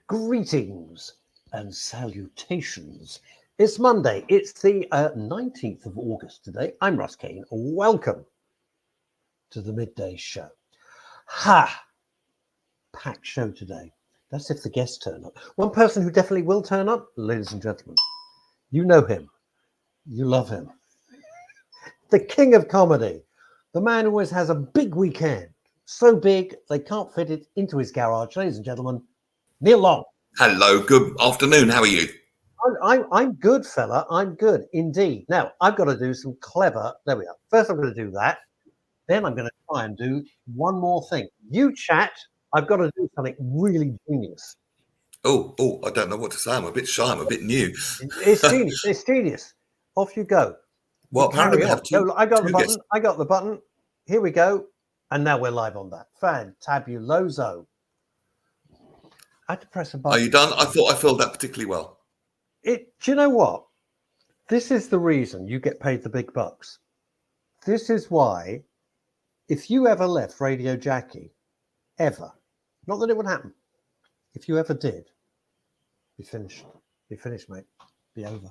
Greetings and salutations. It's Monday. It's the 19th of August today. I'm Russ Kane. Welcome to the Midday Show. Packed show today. That's if the guests turn up. One person who definitely will turn up, ladies and gentlemen. You know him. You love him. The king of comedy. The man who always has a big weekend. So big, they can't fit it into his garage. Ladies and gentlemen, Neil Long. Hello, good afternoon. How are you? I'm good, fella. I'm good, indeed. Now, I've got to do some clever... There we are. First, I'm going to do that. Then I'm going to try and do one more thing. You chat. I've got to do something really genius. Oh, I don't know what to say. I'm a bit shy. I'm a bit new. It's genius. It's genius. Off you go. Well, apparently we have two. I got the button. Guests. I got the button. Here we go. And now we're live on that. Fantabuloso. I had to press a button. Are you done? I thought I filled that particularly well. Do you know what? This is the reason you get paid the big bucks. This is why, if you ever left Radio Jackie, ever, not that it would happen, if you ever did, be finished. Be finished, mate. Be over.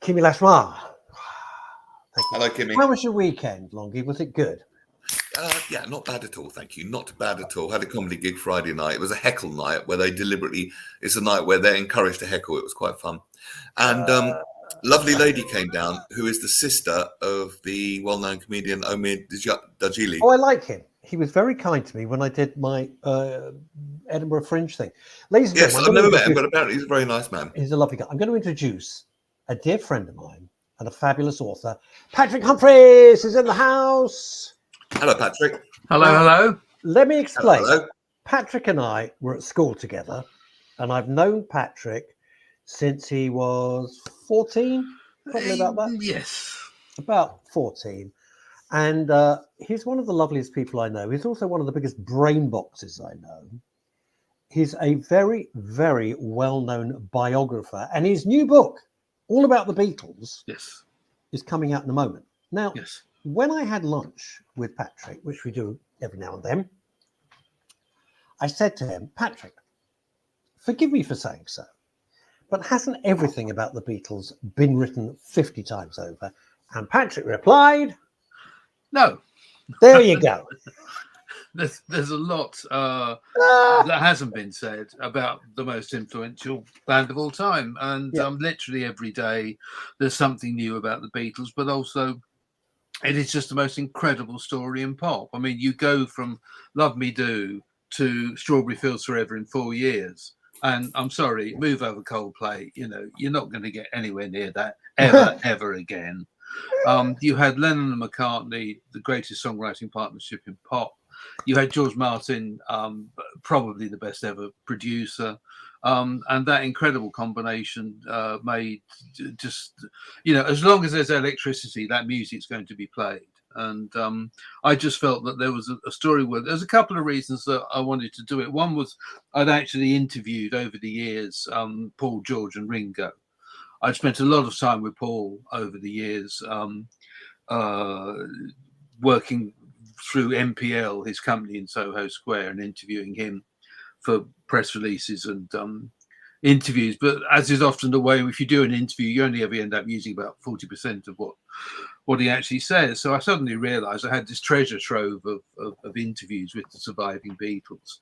Kimi Lashmar. Thank you. Hello, Kimi. How was your weekend, Longie? Was it good? Yeah, not bad at all, thank you. Not bad at all. Had a comedy gig Friday night. It was a heckle night where they deliberately, it's a night where they're encouraged to heckle. It was quite fun. And lovely lady came down, who is the sister of the well-known comedian Omid Dajili. Oh, I like him. He was very kind to me when I did my Edinburgh Fringe thing. Ladies and gentlemen, I've never met him, but apparently he's a very nice man. He's a lovely guy. I'm going to introduce a dear friend of mine and a fabulous author. Patrick Humphries is in the house. Hello, Patrick. Hello. Let me explain. Hello. Patrick and I were at school together, and I've known Patrick since he was 14, probably about that. Yes. About 14. And he's one of the loveliest people I know. He's also one of the biggest brain boxes I know. He's a very, very well-known biographer, and his new book, all about the Beatles, yes, is coming out in a moment. Now, yes. When I had lunch with Patrick, which we do every now and then, I said to him, Patrick, forgive me for saying so, but hasn't everything about the Beatles been written 50 times over? And Patrick replied, no. There you go. There's a lot that hasn't been said about the most influential band of all time. And literally every day there's something new about the Beatles, but also it is just the most incredible story in pop. I mean, you go from Love Me Do to Strawberry Fields Forever in 4 years. And I'm sorry, move over Coldplay. You know, you're not going to get anywhere near that ever again. You had Lennon and McCartney, the greatest songwriting partnership in pop. You had George Martin, probably the best ever producer. And that incredible combination made just, as long as there's electricity, that music's going to be played. And I just felt that there was a story where there's a couple of reasons that I wanted to do it. One was I'd actually interviewed over the years Paul, George and Ringo. I'd spent a lot of time with Paul over the years working through MPL, his company in Soho Square, and interviewing him for press releases and interviews. But as is often the way, if you do an interview, you only ever end up using about 40% of what he actually says. So I suddenly realized I had this treasure trove of interviews with the surviving Beatles.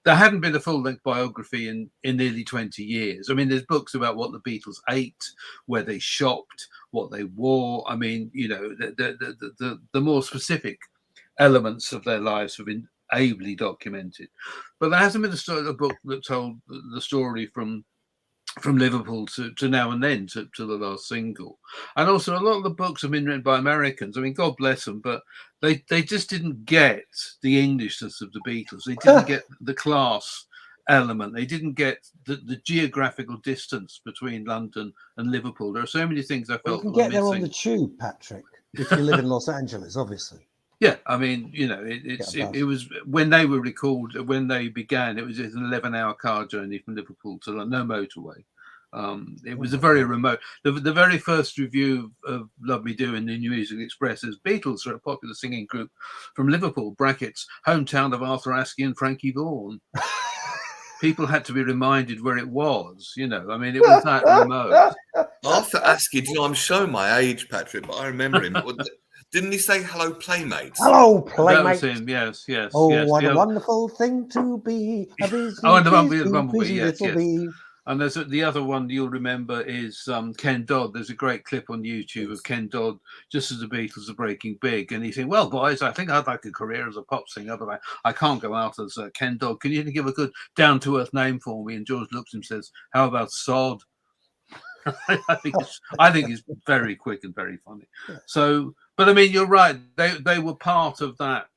There hadn't been a full-length biography in nearly 20 years. I mean, there's books about what the Beatles ate, where they shopped, what they wore. I mean, the more specific elements of their lives have been ably documented. But there hasn't been a book that told the story from Liverpool to Now and Then to the last single. And also a lot of the books have been written by Americans. I mean, God bless them, but they just didn't get the Englishness of the Beatles. They didn't get the class element. They didn't get the geographical distance between London and Liverpool. There are so many things I felt you can get there on the tube, Patrick, if you live in Los Angeles, obviously. Yeah, I mean, it was when they were recalled, when they began, it was an 11-hour car journey from Liverpool to London, no motorway. It was a very remote. The very first review of Love Me Do in the New Music Express is Beatles are a popular singing group from Liverpool, brackets, hometown of Arthur Askey and Frankie Vaughan. people had to be reminded where it was. You know, I mean, it was that remote. Arthur Askey, you know, I'm showing my age, Patrick, but I remember him. Didn't he say hello, playmates? Hello, That playmates. was him. Yes, yes, Oh, yes. what The a other- wonderful thing to be. A busy, Oh, and the busy, Bumblebee, busy yes, little yes. bee. And there's the other one you'll remember is Ken Dodd. There's a great clip on YouTube of Ken Dodd just as the Beatles are breaking big, and he's saying, "Well, boys, I think I'd like a career as a pop singer, but I can't go out as Ken Dodd. Can you give a good down-to-earth name for me?" And George looks and says, "How about Sod?" I think it's very quick and very funny. So, but I mean, you're right. They were part of that.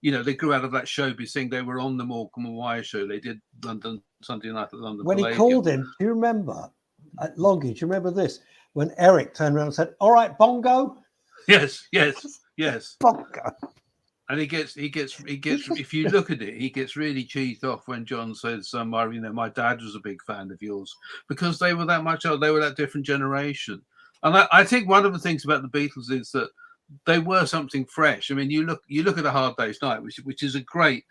You know, they grew out of that showbiz thing. They were on the Morecambe and Wise show. They did London Sunday night at London When Palladium. he called him, do you remember, Longie, do you remember this? When Eric turned around and said, "All right, Bongo." Yes, yes, yes. Bongo. And he gets. If you look at it, he gets really cheesed off when John says, my dad was a big fan of yours," because they were that much old. They were that different generation. And I think one of the things about the Beatles is that they were something fresh. I mean, you look at A Hard Day's Night, which is a great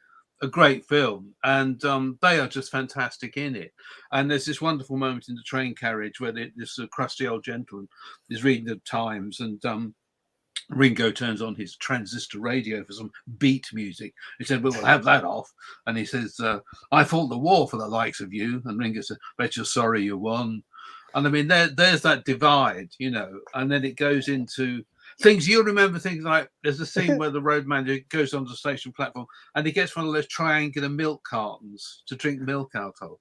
film, and they are just fantastic in it. And there's this wonderful moment in the train carriage where this crusty old gentleman is reading the Times, and Ringo turns on his transistor radio for some beat music. He said, "Well, we'll have that off." And he says, "I fought the war for the likes of you." And Ringo said, "Bet you're sorry you won." And I mean, there's that divide, you know, and then it goes into things. You'll remember things like there's a scene where the road manager goes on the station platform and he gets one of those triangular milk cartons to drink milk out of.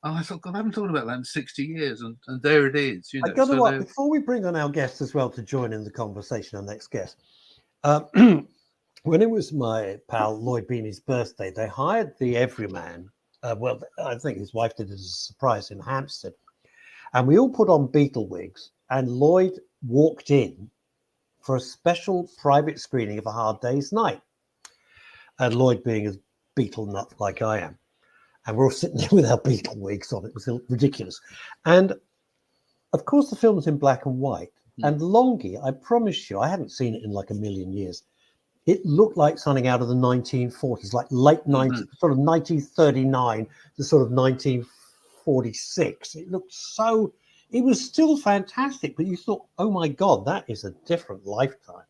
And I thought, God, I haven't thought about that in 60 years. And there it is. You know, I got to before we bring on our guest as well to join in the conversation, our next guest, when it was my pal Lloyd Beanie's birthday, they hired the Everyman. Well, I think his wife did it as a surprise in Hampstead. And we all put on Beatle wigs, and Lloyd walked in for a special private screening of A Hard Day's Night. And Lloyd being a Beatle nut like I am. And we're all sitting there with our Beatle wigs on. It was ridiculous. And of course, the film's in black and white. And Longie, I promise you, I hadn't seen it in like a million years. It looked like something out of the 1940s, like late 90s, sort of 1939 to sort of 1946. It looked so, it was still fantastic, but you thought, oh my God, that is a different lifetime.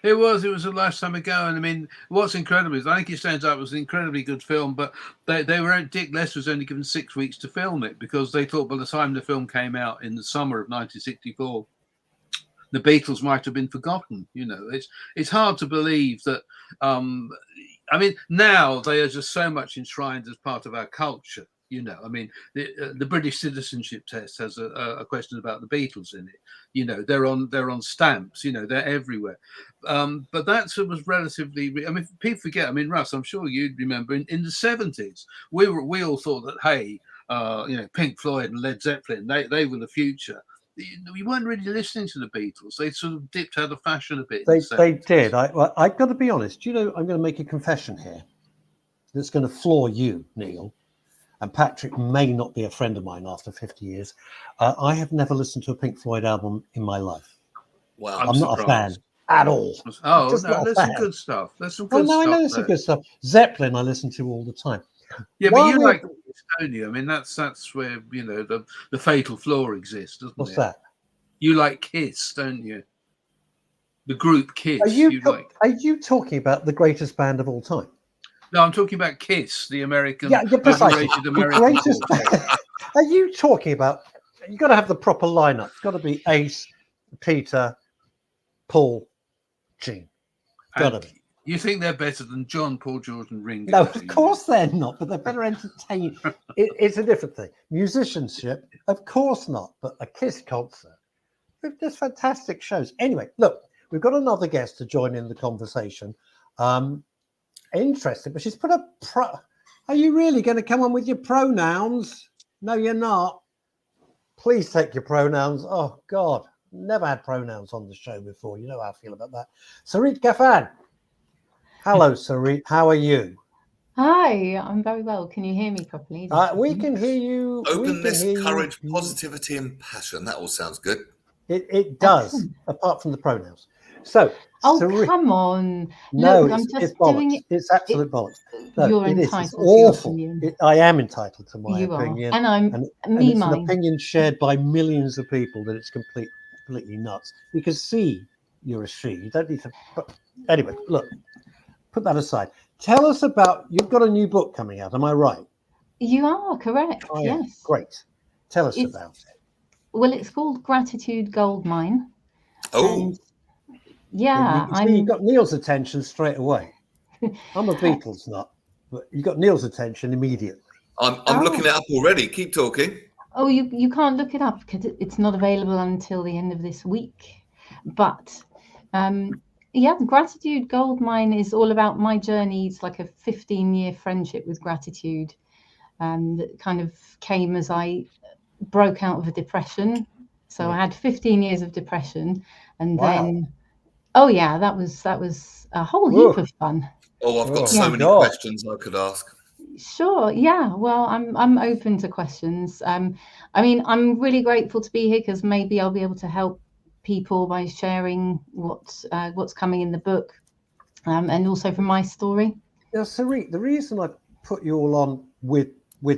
It was a lifetime ago. And I mean, what's incredible is I think it stands out as an incredibly good film, but Dick Les was only given 6 weeks to film it because they thought by the time the film came out in the summer of 1964, the Beatles might have been forgotten. You know, it's hard to believe that. I mean, now they are just so much enshrined as part of our culture. You know, I mean, the British citizenship test has a question about the Beatles in it. You know, they're on stamps. You know, they're everywhere. But that was relatively. I mean, people forget. I mean, Russ, I'm sure you'd remember in the 70s, we all thought that hey, you know, Pink Floyd and Led Zeppelin, they were the future. We weren't really listening to the Beatles. They sort of dipped out of fashion a bit. They did. I've got to be honest. You know, I'm going to make a confession here that's going to floor you, Neil. And Patrick may not be a friend of mine after 50 years. I have never listened to a Pink Floyd album in my life. Wow. I'm not a fan at all. Oh, no, there's some good stuff. There's some good stuff. I know there's some good stuff. Zeppelin I listen to all the time. Yeah, but you like Estonia. I mean, that's where, you know, the fatal flaw exists, doesn't it? What's that? You like Kiss, don't you? The group Kiss. Are you talking about the greatest band of all time? No, I'm talking about Kiss, the American. Yeah, precisely. American Are you talking about? You've got to have the proper lineup. It's got to be Ace, Peter, Paul, Gene. Got to be. You think they're better than John, Paul, George, and Ringo? No, of course they're not. But they're better entertaining. It's a different thing. Musicianship, of course not. But a Kiss concert, there's fantastic shows. Anyway, look, we've got another guest to join in the conversation. Interesting, but she's put a Are you really going to come on with your pronouns? No, you're not. Please take your pronouns. Oh God, never had pronouns on the show before. You know how I feel about that. Sarit Gafan. Hello, Sarit. How are you? Hi, I'm very well. Can you hear me properly? We can hear you. Openness, courage, positivity, and passion. That all sounds good. It does, apart from the pronouns. So, Oh, Sarit, come on. no, Look, I'm it's just bollocks. doing it. It's absolute bollocks. No, You're it is. It's entitled to your awful. opinion. I am entitled to my You are. opinion, And I'm and me it's an mine. opinion shared by millions of people that it's completely nuts. You can see you're a she. You don't need to. But anyway, look, put that aside. Tell us about. You've got a new book coming out. Am I right? You are correct. I am. Yes. Great. Tell us It's, about it. well, it's called Gratitude Goldmine. Oh, And yeah, You see, you got Neil's attention straight away. I'm a Beatles nut, but you got Neil's attention immediately. I'm looking it up already. Keep talking. Oh, you can't look it up because it's not available until the end of this week. But yeah, Gratitude Goldmine is all about my journey. It's like a 15-year friendship with gratitude that kind of came as I broke out of a depression. So I had 15 years of depression, and then oh yeah, that was a whole heap of fun. Oh, I've got Oh, so many God. questions I could ask. Sure. Yeah. Well, I'm open to questions. I mean, I'm really grateful to be here because maybe I'll be able to help people by sharing what's coming in the book, and also from my story. Now, Sarit, the reason I put you all on with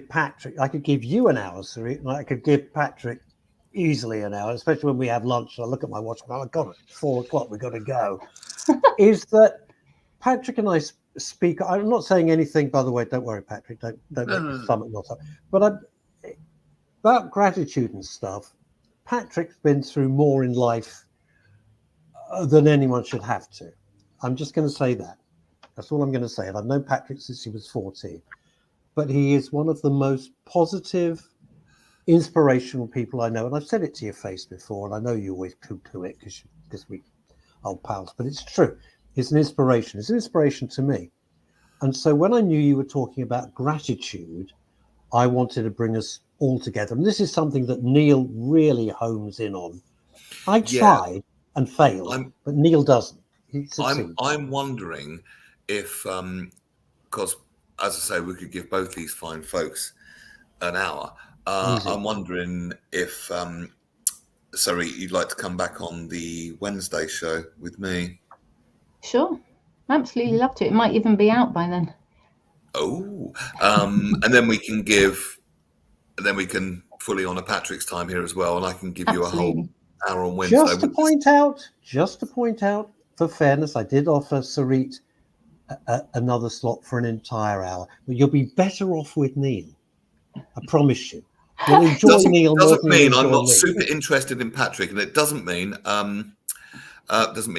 Patrick, I could give you an hour, Sarit, and I could give Patrick easily an hour, especially when we have lunch. And I look at my watch, oh God, it's 4 o'clock, we've got to go. Is that Patrick and I speak? I'm not saying anything, by the way. Don't worry, Patrick. Don't make the stomach knot up. But about gratitude and stuff. Patrick's been through more in life than anyone should have to. I'm just going to say that. That's all I'm going to say. And I've known Patrick since he was 14. But he is one of the most positive, inspirational people I know. And I've said it to your face before, and I know you always poo-poo it because we old pals, but it's true. It's an inspiration. It's an inspiration to me. And so when I knew you were talking about gratitude, I wanted to bring us all together. And this is something that Neil really homes in on. I tried and failed, but Neil doesn't. He succeeds. I'm wondering if, because as I say, we could give both these fine folks an hour. I'm wondering if, Sarit, you'd like to come back on the Wednesday show with me. Sure. Absolutely love to. It might even be out by then. Oh, and then we can fully honour Patrick's time here as well, and I can give you a whole hour on Wednesday. Just to point out, for fairness, I did offer Sarit another slot for an entire hour, but you'll be better off with Neil. I promise you. You'll enjoy Neil more doesn't than mean you I'm enjoy not me. super interested in Patrick, and it doesn't mean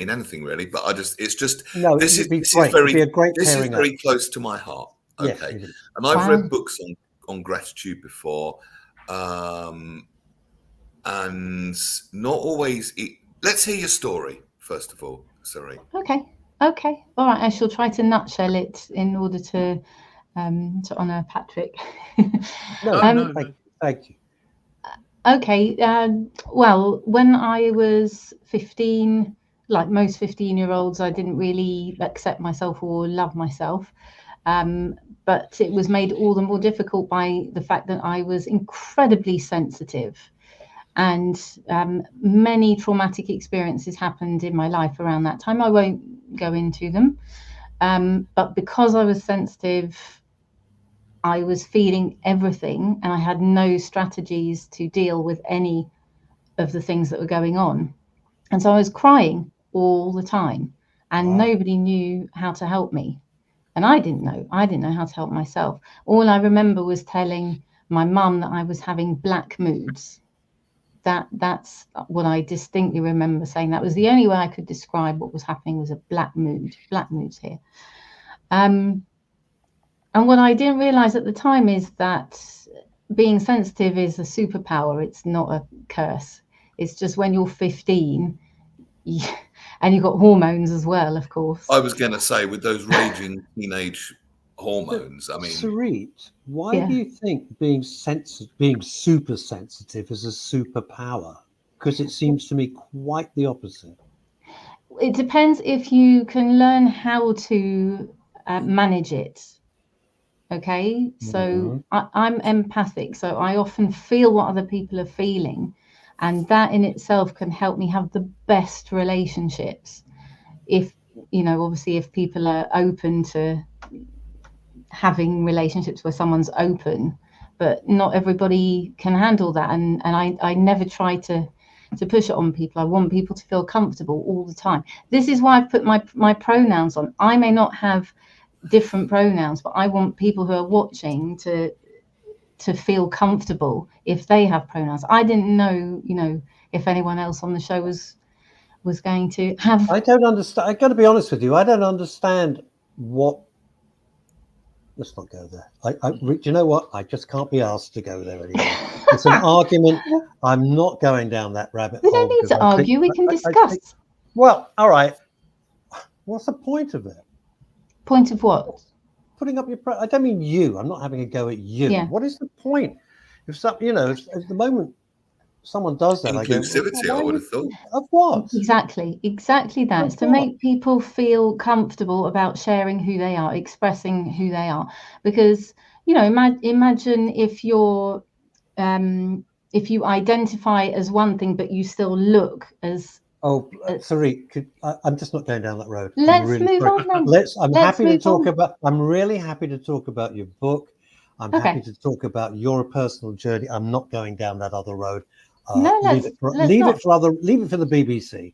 anything really. But it's just this is very close to my heart. Okay, Yes, and I've read books on gratitude before, and not always. Let's hear your story first of all, Sarit. Okay. All right. I shall try to nutshell it in order to honour Patrick. No, thank you. Okay. Well, when I was 15, like most 15-year-olds, I didn't really accept myself or love myself. But it was made all the more difficult by the fact that I was incredibly sensitive. And many traumatic experiences happened in my life around that time. I won't go into them. But because I was sensitive, I was feeling everything, and I had no strategies to deal with any of the things that were going on. And so I was crying all the time, and nobody knew how to help me. And I didn't know how to help myself. All I remember was telling my mum that I was having black moods. That's what I distinctly remember saying. That was the only way I could describe what was happening, was a black moods here. And what I didn't realize at the time is that being sensitive is a superpower. It's not a curse. It's just when you're 15 and you've got hormones as well, of course. I was going to say, with those raging teenage hormones, I mean, Sarit, why do you think being super sensitive is a superpower? Because it seems to me quite the opposite. It depends if you can learn how to manage it. Okay, so I'm empathic, so I often feel what other people are feeling, and that in itself can help me have the best relationships. if, you know, obviously if people are open to having relationships where someone's open, but not everybody can handle that. And I never try to push it on people. I want people to feel comfortable all the time. This is why I've put my pronouns on. I may not have different pronouns, but I want people who are watching to feel comfortable if they have pronouns. I didn't know, you know, if anyone else on the show was going to have. I don't understand. I got to be honest with you. I don't understand what. Let's not go there. Do you know what? I just can't be asked to go there anymore. It's an argument. I'm not going down that rabbit hole. We don't need to argue. We can discuss. Well, all right. What's the point of it? Point of what? Putting up your. I don't mean you. I'm not having a go at you. Yeah. What is the point? If some, you know, if the moment someone does that, inclusivity, I would have thought. Of what? Exactly that. It's to make people feel comfortable about sharing who they are, expressing who they are. Because, you know, imagine if you're if you identify as one thing but you still look as. Oh, Sarit, I'm just not going down that road. Let's move on then. I'm really happy to talk about your book. I'm happy to talk about your personal journey. I'm not going down that other road. Leave it for the BBC.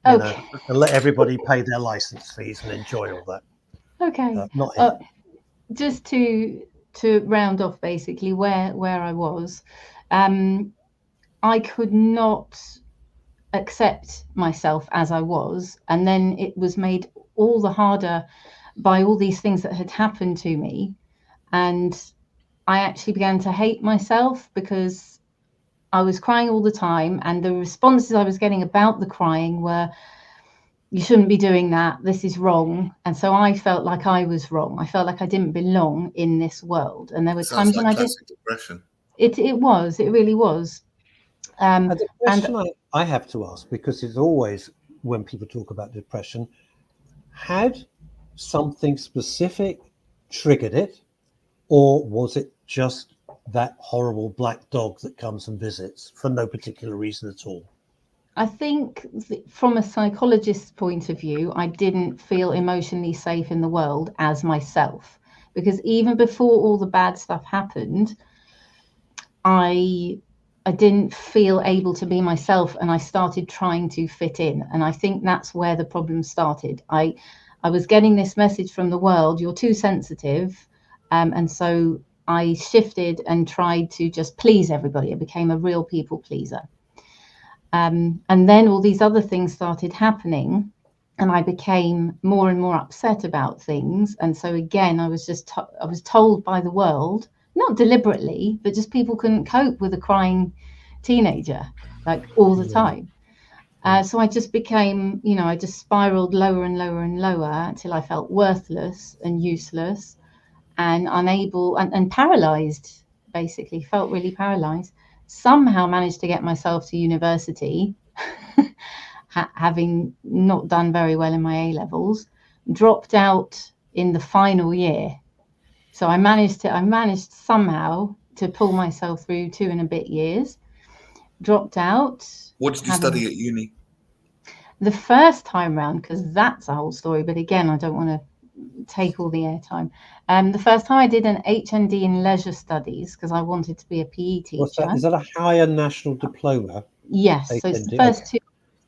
Okay. And let everybody pay their license fees and enjoy all that. Okay. Not him. Just to round off basically where I was, I could not accept myself as I was, and then it was made all the harder by all these things that had happened to me, and I actually began to hate myself because I was crying all the time, and the responses I was getting about the crying were, you shouldn't be doing that, this is wrong. And so I felt like I was wrong. I felt like I didn't belong in this world, and there were times when I did. Depression. It really was. And the question I have to ask, because it's always when people talk about depression, had something specific triggered it, or was it just that horrible black dog that comes and visits for no particular reason at all? I think from a psychologist's point of view, I didn't feel emotionally safe in the world as myself, because even before all the bad stuff happened, I didn't feel able to be myself, and I started trying to fit in. And I think that's where the problem started. I was getting this message from the world, you're too sensitive. And so I shifted and tried to just please everybody. I became a real people pleaser. And then all these other things started happening, and I became more and more upset about things. And so again, I was told by the world, not deliberately, but just people couldn't cope with a crying teenager like all the time. So I just became, you know, I just spiraled lower and lower and lower until I felt worthless and useless and unable and paralyzed, basically felt really paralyzed. Somehow managed to get myself to university, having not done very well in my A levels, dropped out in the final year. So I managed somehow to pull myself through 2 and a bit years, dropped out. What did you study at uni? The first time round, because that's a whole story, but again, I don't want to take all the airtime. The first time I did an HND in leisure studies because I wanted to be a PE teacher. What's that? Is that a higher national diploma? Yes, so it's the first two.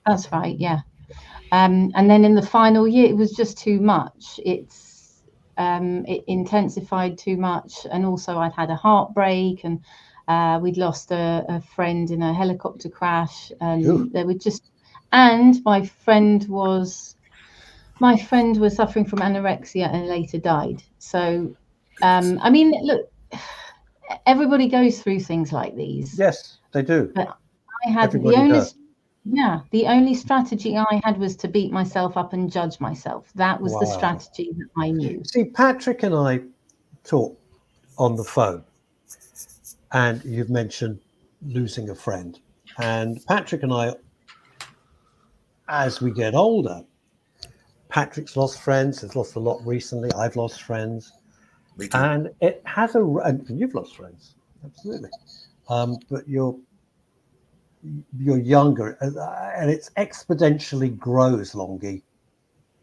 That's right, yeah. And then in the final year, it was just too much. It intensified too much, and also I'd had a heartbreak, and we'd lost a friend in a helicopter crash, and they were just. And my friend was suffering from anorexia and later died. So, I mean, look, everybody goes through things like these. Yes, they do. But I had the only strategy I had was to beat myself up and judge myself. That was the strategy that I knew. See, Patrick and I talk on the phone, and you've mentioned losing a friend. And Patrick and I, as we get older, Patrick's lost friends, has lost a lot recently. I've lost friends. Me too. And it has and you've lost friends, absolutely. But you're younger, and it exponentially grows, Longie.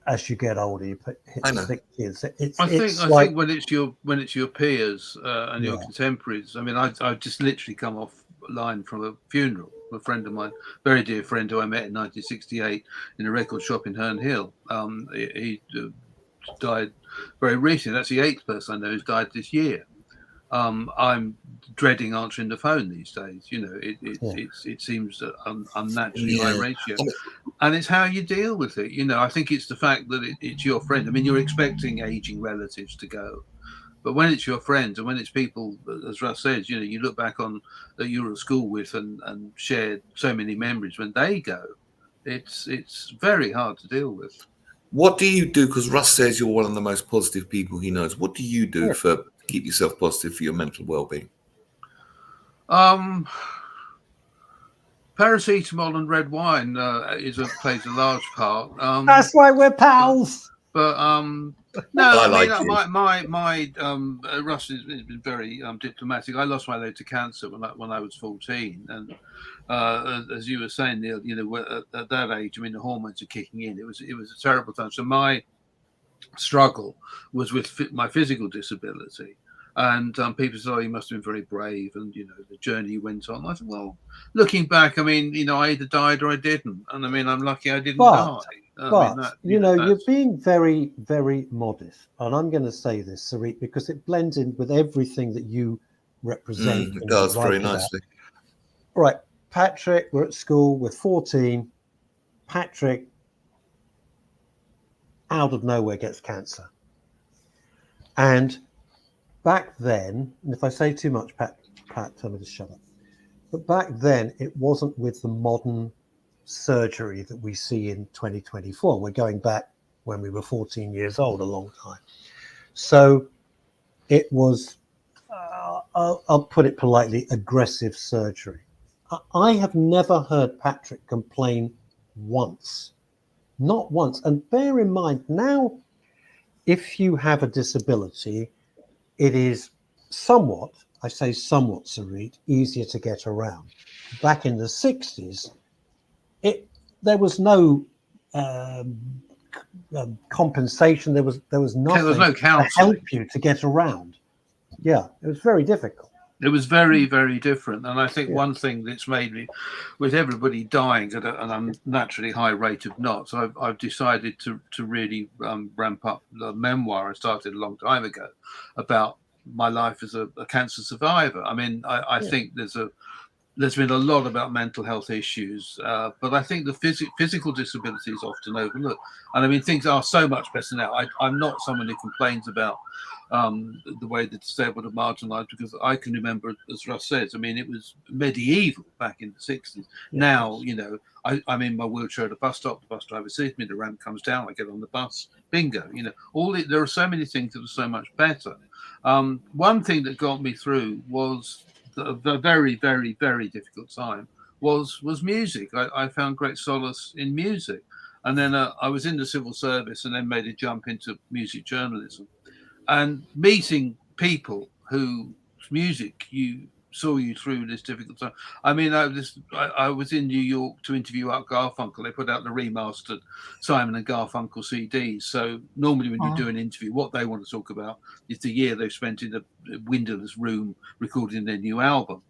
as you get older, you hit I know. the kids. I think when it's your peers and your Yeah. contemporaries. I mean, I've just literally come off a line from a funeral. A friend of mine, very dear friend who I met in 1968 in a record shop in Herne Hill. He died very recently. That's the 8th person I know who's died this year. I'm dreading answering the phone these days. You know, it seems unnaturally high ratio, and it's how you deal with it. You know, I think it's the fact that it's your friend. I mean, you're expecting aging relatives to go, but when it's your friends and when it's people, as Russ says, you know, you look back on that you were at school with and shared so many memories. When they go, it's very hard to deal with. What do you do? Because Russ says you're one of the most positive people he knows. What do you do for keep yourself positive for your mental well-being? Paracetamol and red wine plays a large part. That's why we're pals. But no, my Russ has been very diplomatic. I lost my leg to cancer when I was 14, and as you were saying, Neil, you know, at that age, I mean, the hormones are kicking in. It was a terrible time. So my struggle was with my physical disability. And people said, "Oh, you must have been very brave," and you know the journey you went on. I said, "Well, looking back, I mean, you know, I either died or I didn't, and I mean, I'm lucky I didn't die." But you're being very, very modest, and I'm going to say this, Sarit, because it blends in with everything that you represent. It does very nicely. Right, Patrick, we're at school. We're 14. Patrick, out of nowhere, gets cancer, and back then, and if I say too much, Pat, tell me to shut up. But back then, it wasn't with the modern surgery that we see in 2024. We're going back when we were 14 years old, a long time. So it was, I'll put it politely, aggressive surgery. I have never heard Patrick complain once, not once. And bear in mind, now, if you have a disability, it is somewhat, I say somewhat, Sarit, easier to get around. Back in the 60s, there was no compensation. There was nothing no to help you to get around. Yeah, it was very difficult. It was very, very different. And I think one thing that's made me, with everybody dying at an unnaturally high rate of knots, I've decided to really ramp up the memoir I started a long time ago about my life as a cancer survivor. I mean, I think there's been a lot about mental health issues, but I think the physical disability is often overlooked. And I mean, things are so much better now. I'm not someone who complains about the way the disabled are marginalised, because I can remember, as Russ says, I mean, it was medieval back in the 60s. Yes. Now, you know, I'm in my wheelchair at a bus stop, the bus driver sees me, the ramp comes down, I get on the bus, bingo. You know, there are so many things that are so much better. One thing that got me through was a very, very, very difficult time was music. I found great solace in music. And then I was in the civil service and then made a jump into music journalism. And meeting people whose music saw you through this difficult time. I mean, I was in New York to interview Art Garfunkel. They put out the remastered Simon and Garfunkel CDs. So normally when you do an interview, what they want to talk about is the year they've spent in a windowless room recording their new album.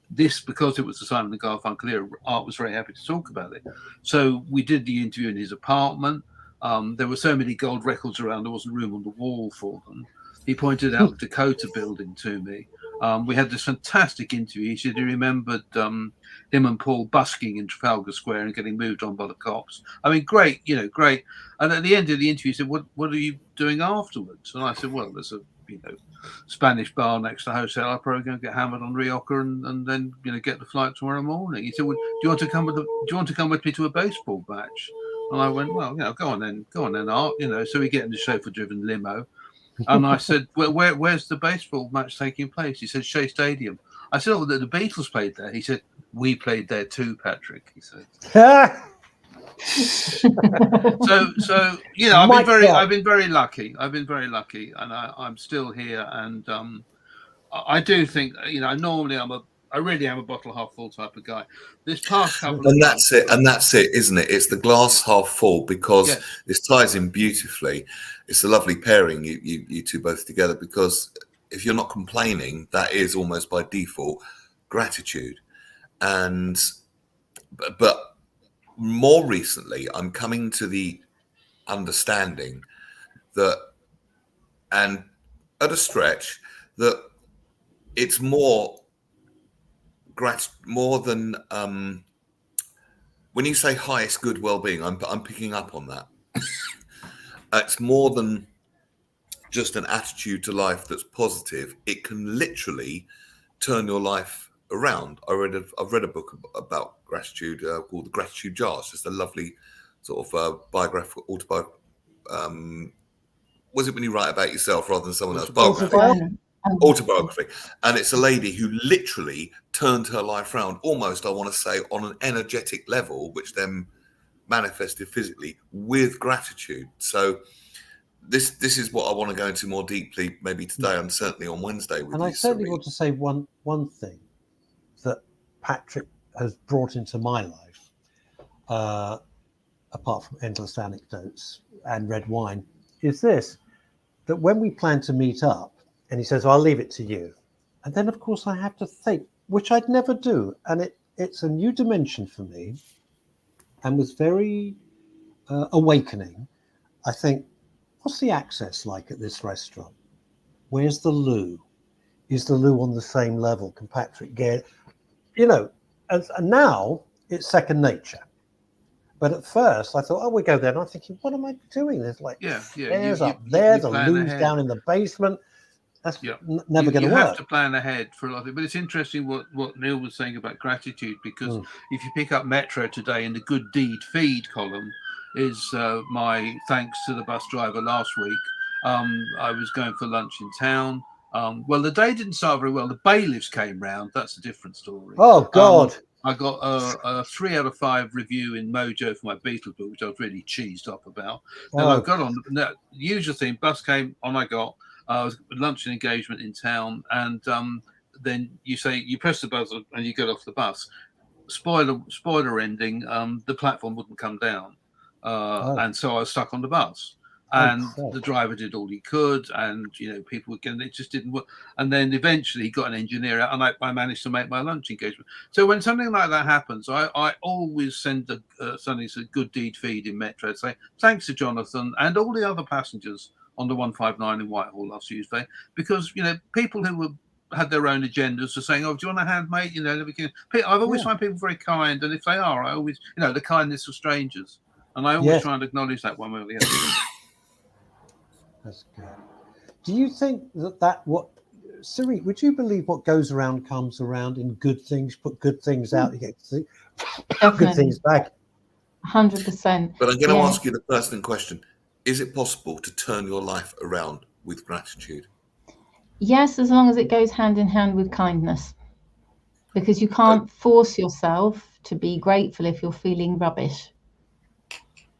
This, because it was the Simon and Garfunkel era, Art was very happy to talk about it. So we did the interview in his apartment. There were so many gold records around, there wasn't room on the wall for them. He pointed out the Dakota building to me. We had this fantastic interview. He said he remembered him and Paul busking in Trafalgar Square and getting moved on by the cops. I mean, great, you know, great. And at the end of the interview, he said, what are you doing afterwards? And I said, well, there's a Spanish bar next to the hotel. I'll probably go and get hammered on Rioja and then get the flight tomorrow morning. He said, well, do you want to come with me to a baseball match? And I went, well, go on then, Art. So we get in the chauffeur-driven limo. And I said, well, where's the baseball match taking place? He said, Shea Stadium. I said, oh, the Beatles played there. He said, we played there too, Patrick. He said. so I've been very lucky. And I'm still here. And I do think, normally I'm I really am a bottle half full type of guy. This past couple of And months, that's it, isn't it? It's the glass half full, because yes. this ties in beautifully. It's a lovely pairing, you two both together, because if you're not complaining, that is almost by default gratitude. And but more recently, I'm coming to the understanding that, and at a stretch, that it's more than when you say highest good well-being, I'm picking up on that. It's more than just an attitude to life that's positive. It can literally turn your life around. I've read a book about gratitude called The Gratitude Jar. It's just a lovely sort of biographical autobiography. Was it when you write about yourself rather than someone else? Autobiography. And it's a lady who literally turned her life around, almost, I want to say, on an energetic level, which then manifested physically with gratitude. So this is what I want to go into more deeply, maybe today and certainly on Wednesday with and you, I certainly Sarit. want to say one thing that Patrick has brought into my life, apart from endless anecdotes and red wine, is this, that when we plan to meet up and he says, I'll leave it to you. And then, of course, I have to think, which I'd never do. And it's a new dimension for me and was very awakening. I think, what's the access like at this restaurant? Where's the loo? Is the loo on the same level? Can Patrick get, and now it's second nature. But at first I thought, oh, we go there. And I'm thinking, what am I doing? There's like stairs up there, the loo's down in the basement. That's never going to work. You have to plan ahead for a lot of it. But it's interesting what Neil was saying about gratitude, because if you pick up Metro today in the good deed feed column is my thanks to the bus driver last week. I was going for lunch in town. Well, the day didn't start very well. The bailiffs came round. That's a different story. Oh, God. I got a 3 out of 5 review in Mojo for my Beatles book, which I was really cheesed up about. Then I got on the usual thing. Bus came on. I got lunch and engagement in town, and then you press the buzzer and you get off the bus. Spoiler ending. The platform wouldn't come down, and so I was stuck on the bus. And the driver did all he could, and people were getting it, just didn't work. And then eventually he got an engineer out, and I managed to make my lunch engagement. So when something like that happens, I always send something a good deed feed in Metro, say thanks to Jonathan and all the other passengers on the 159 in Whitehall last Tuesday, because people who had their own agendas are saying, "Oh, do you want a hand, mate?" I've always found people very kind, and if they are, I always, the kindness of strangers, and I always try and acknowledge that one way or the other. That's good. Do you think Sarit, would you believe what goes around comes around in good things? Put good things out, you get good things back. 100%. But I'm going to ask you the pertinent question. Is it possible to turn your life around with gratitude? Yes, as long as it goes hand in hand with kindness. Because you can't force yourself to be grateful if you're feeling rubbish.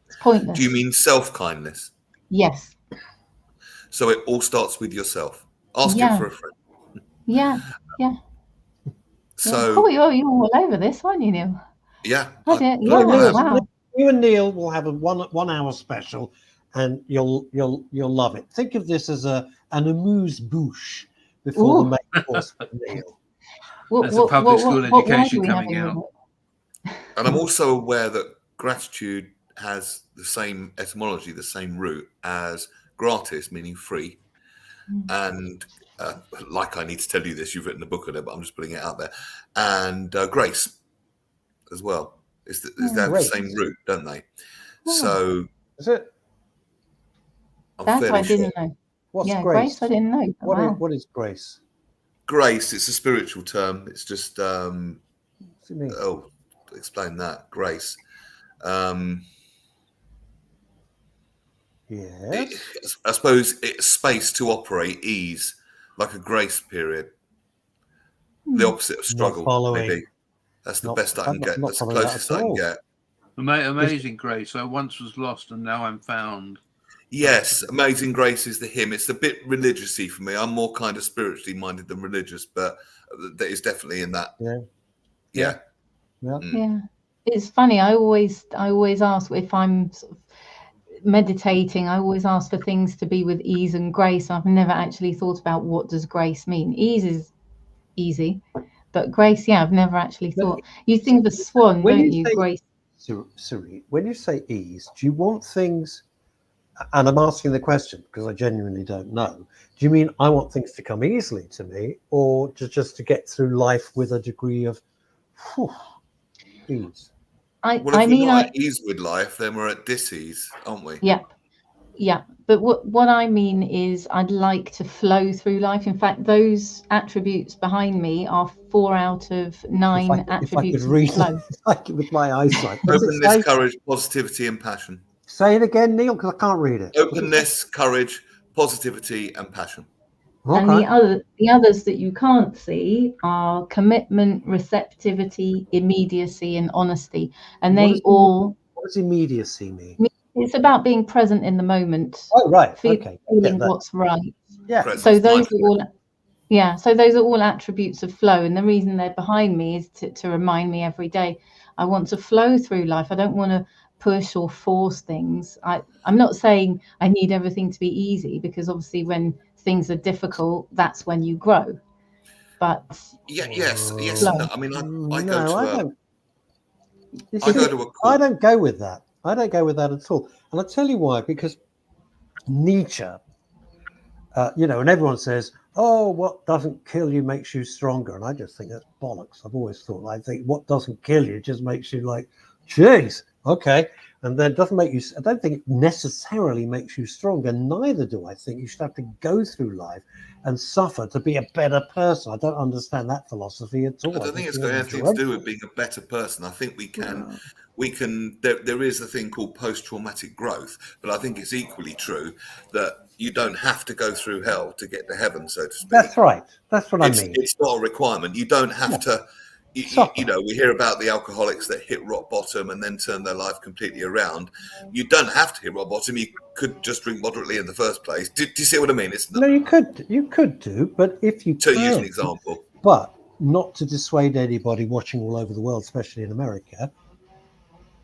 It's pointless. Do you mean self-kindness? Yes. So it all starts with yourself. Asking for a friend. Yeah. So you're all over this, aren't you, Neil? Yeah. Wow. You and Neil will have a 1 hour special, and you'll love it. Think of this as an amuse-bouche before the main course for Neil. There's a public school education coming out. And I'm also aware that gratitude has the same etymology, the same root as gratis, meaning free. And like I need to tell you this, you've written a book on it, but I'm just putting it out there. And grace as well. Is that the same root, don't they? So is it? That's what I didn't know. What's grace? I didn't know. What is grace? Grace, it's a spiritual term. It's just what do you mean? Explain that. Grace. Yes. I suppose it's space to operate, ease, like a grace period. The opposite of struggle, maybe. That's the best I can get. That's the closest I can get. Amazing grace. I once was lost and now I'm found. Yes, Amazing Grace is the hymn. It's a bit religious-y for me. I'm more kind of spiritually minded than religious, but that is definitely in that. Yeah. Yeah, it's funny. I always ask if I'm sort of meditating. I always ask for things to be with ease and grace. I've never actually thought about what does grace mean. Ease is easy, but grace, yeah, I've never actually thought. You think of a swan, don't you? Grace. Sarit, when you say ease, do you want things? And I'm asking the question because I genuinely don't know. Do you mean I want things to come easily to me, or just to get through life with a degree of ease? Well, if we're not at ease with life, then we're at dis-ease, aren't we? Yeah. But what I mean is I'd like to flow through life. In fact, those attributes behind me are 4 out of 9 attributes. If I could read like with my eyesight. Openness, courage, positivity, and passion. Say it again, Neil, because I can't read it. Openness, courage, positivity, and passion. Okay. And the others that you can't see are commitment, receptivity, immediacy, and honesty. And what does immediacy mean? It's about being present in the moment. Oh, right. Feeling what's right. Yeah. So those are all. Yeah. So those are all attributes of flow, and the reason they're behind me is to remind me every day. I want to flow through life. I don't want to push or force things. I'm not saying I need everything to be easy, because obviously when things are difficult, that's when you grow. But yes. No, I mean, I don't go with that. I don't go with that at all. And I'll tell you why. Because Nietzsche, and everyone says, oh, what doesn't kill you makes you stronger. And I just think that's bollocks. I've always thought, I think what doesn't kill you just makes you like, jeez, okay. And then doesn't make you, I don't think it necessarily makes you stronger. Neither do I think you should have to go through life and suffer to be a better person. I don't understand that philosophy at all. I don't think it's got anything to do with being a better person. I think we can, there is a thing called post-traumatic growth, but I think it's equally true that you don't have to go through hell to get to heaven, so to speak. That's right. That's what I mean. It's not a requirement. You don't have to. We hear about the alcoholics that hit rock bottom and then turn their life completely around. You don't have to hit rock bottom. You could just drink moderately in the first place. Do you see what I mean? No, you could do, but if you to use an example, but not to dissuade anybody watching all over the world, especially in America.